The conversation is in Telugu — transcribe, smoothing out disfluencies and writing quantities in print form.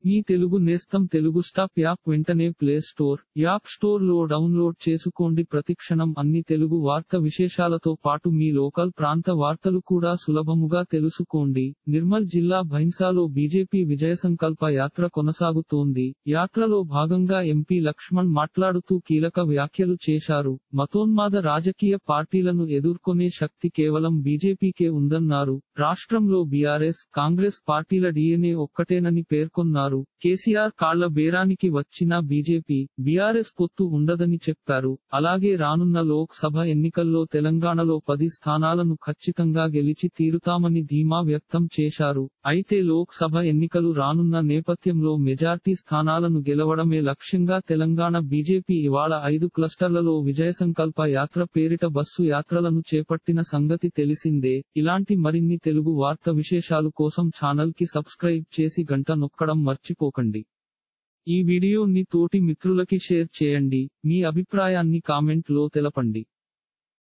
మీ తెలుగు నేస్తం తెలుగు స్టాప్ యాప్ వెంటనే ప్లే స్టోర్, యాప్ స్టోర్ లో డౌన్లోడ్ చేసుకోండి. ప్రతిక్షణం అన్ని తెలుగు వార్త విశేషాలతో పాటు మీ లోకల్ ప్రాంత వార్తలు కూడా సులభముగా తెలుసుకోండి. నిర్మల్ జిల్లా భైంసాలో బీజేపీ విజయసంకల్ప యాత్ర కొనసాగుతోంది. యాత్రలో భాగంగా ఎంపీ లక్ష్మణ్ మాట్లాడుతూ కీలక వ్యాఖ్యలు చేశారు. మతోన్మాద రాజకీయ పార్టీలను ఎదుర్కొనే శక్తి కేవలం బీజేపీకే ఉందన్నారు. రాష్ట్రంలో బీఆర్ఎస్, కాంగ్రెస్ పార్టీల డీఎన్ఏ ఒక్కటేనని పేర్కొన్నారు. కేసీఆర్ కాళ్ల బేరానికి వచ్చిన బీజేపీ, బీఆర్ఎస్ పొత్తు ఉండదని చెప్పారు. అలాగే రానున్న లోక్ సభ ఎన్నికల్లో తెలంగాణలో 10 స్థానాలను ఖచ్చితంగా గెలిచి తీరుతామని ధీమా వ్యక్తం చేశారు. అయితే లోక్ సభ ఎన్నికలు రానున్న నేపథ్యంలో మెజార్టీ స్థానాలను గెలవడమే లక్ష్యంగా తెలంగాణ బీజేపీ ఇవాళ 5 క్లస్టర్లలో విజయసంకల్ప యాత్ర పేరిట బస్సు యాత్రలను చేపట్టిన సంగతి తెలిసిందే. ఇలాంటి మరిన్ని తెలుగు వార్త విశేషాలు కోసం ఛానల్ కి సబ్స్క్రైబ్ చేసి గంట నొక్కడం మర్చిపోకండి. ఈ వీడియోని తోటి మిత్రులకి షేర్ చేయండి. మీ అభిప్రాయాన్ని కామెంట్ లో తెలపండి.